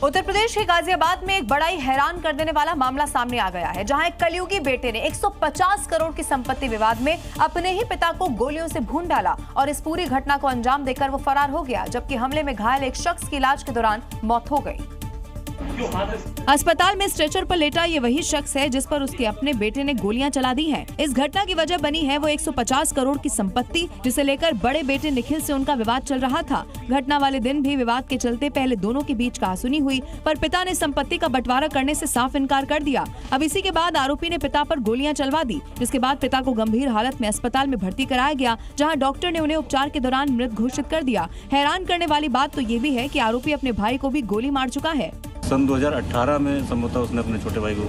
उत्तर प्रदेश के गाजियाबाद में एक बड़ा ही हैरान कर देने वाला मामला सामने आ गया है, जहां एक कलयुगी बेटे ने 150 करोड़ की संपत्ति विवाद में अपने ही पिता को गोलियों से भून डाला और इस पूरी घटना को अंजाम देकर वो फरार हो गया, जबकि हमले में घायल एक शख्स की इलाज के दौरान मौत हो गई। अस्पताल में स्ट्रेचर पर लेटा ये वही शख्स है जिस पर उसके अपने बेटे ने गोलियां चला दी हैं। इस घटना की वजह बनी है वो 150 करोड़ की संपत्ति, जिसे लेकर बड़े बेटे निखिल से उनका विवाद चल रहा था। घटना वाले दिन भी विवाद के चलते पहले दोनों के बीच कहासुनी हुई, पर पिता ने संपत्ति का बंटवारा करने से साफ इनकार कर दिया। अब इसी के बाद आरोपी ने पिता पर गोलियां चलवा दी, जिसके बाद पिता को गंभीर हालत में अस्पताल में भर्ती कराया गया, जहाँ डॉक्टर ने उन्हें उपचार के दौरान मृत घोषित कर दिया। हैरान करने वाली बात तो ये भी है कि आरोपी अपने भाई को भी गोली मार चुका है। सन 2018 में संभवतः उसने अपने छोटे भाई को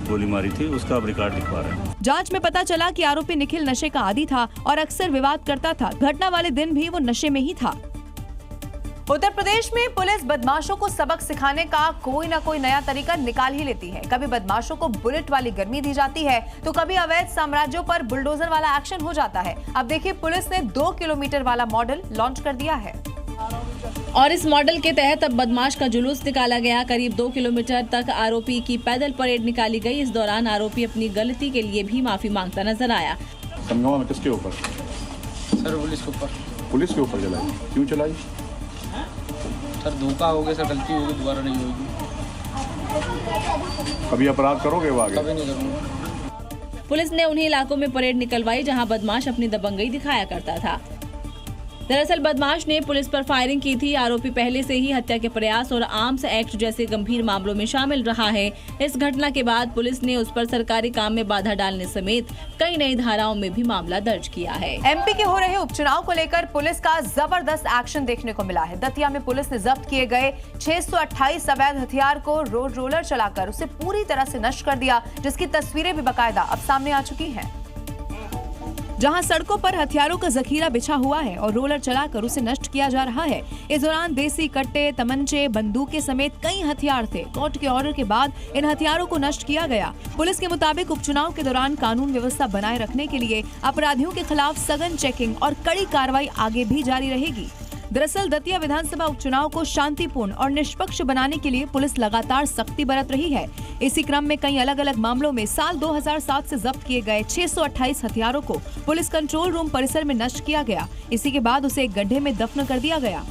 गोली मारी थी, उसका अब रिकॉर्ड दिखवा रहे हैं। जांच में पता चला कि आरोपी निखिल नशे का आदी था और अक्सर विवाद करता था। घटना वाले दिन भी वो नशे में ही था। उत्तर प्रदेश में पुलिस बदमाशों को सबक सिखाने का कोई न कोई नया तरीका निकाल ही लेती है। कभी बदमाशों को बुलेट वाली गर्मी दी जाती है, तो कभी अवैध साम्राज्यों पर बुलडोजर वाला एक्शन हो जाता है। अब देखिए, पुलिस ने 2 किलोमीटर वाला मॉडल लॉन्च कर दिया है और इस मॉडल के तहत अब बदमाश का जुलूस निकाला गया। करीब 2 किलोमीटर तक आरोपी की पैदल परेड निकाली गई। इस दौरान आरोपी अपनी गलती के लिए भी माफी मांगता नजर आया। समगांव में किसके ऊपर? सर पुलिस के ऊपर। पुलिस के ऊपर चलाई? क्यों चलाई? सर धोखा हो गया, सर गलती होगी, दोबारा नहीं होगी। कभी अपराध करोगे वो आगे? कभी नहीं करूँगा। पुलिस ने उन्हीं इलाकों में परेड निकलवाई जहां बदमाश अपनी दबंगई दिखाया करता था। दरअसल बदमाश ने पुलिस पर फायरिंग की थी। आरोपी पहले से ही हत्या के प्रयास और आर्म्स एक्ट जैसे गंभीर मामलों में शामिल रहा है। इस घटना के बाद पुलिस ने उस पर सरकारी काम में बाधा डालने समेत कई नई धाराओं में भी मामला दर्ज किया है। एमपी के हो रहे उपचुनाव को लेकर पुलिस का जबरदस्त एक्शन देखने को मिला है। दतिया में पुलिस ने जब्त किए गए 628 अवैध हथियार को रोड रोलर चलाकर उसे पूरी तरह से नष्ट कर दिया, जिसकी तस्वीरें भी बाकायदा अब सामने आ चुकी हैं। जहां सड़कों पर हथियारों का जखीरा बिछा हुआ है और रोलर चलाकर उसे नष्ट किया जा रहा है। इस दौरान देसी कट्टे, तमंचे, बंदूकें समेत कई हथियार थे। कोर्ट के ऑर्डर के बाद इन हथियारों को नष्ट किया गया। पुलिस के मुताबिक उपचुनाव के दौरान कानून व्यवस्था बनाए रखने के लिए अपराधियों के खिलाफ सघन चेकिंग और कड़ी कार्रवाई आगे भी जारी रहेगी। दरअसल दतिया विधानसभा उपचुनाव को शांतिपूर्ण और निष्पक्ष बनाने के लिए पुलिस लगातार सख्ती बरत रही है। इसी क्रम में कई अलग अलग मामलों में साल 2007 से जब्त किए गए 628 हथियारों को पुलिस कंट्रोल रूम परिसर में नष्ट किया गया। इसी के बाद उसे एक गड्ढे में दफन कर दिया गया।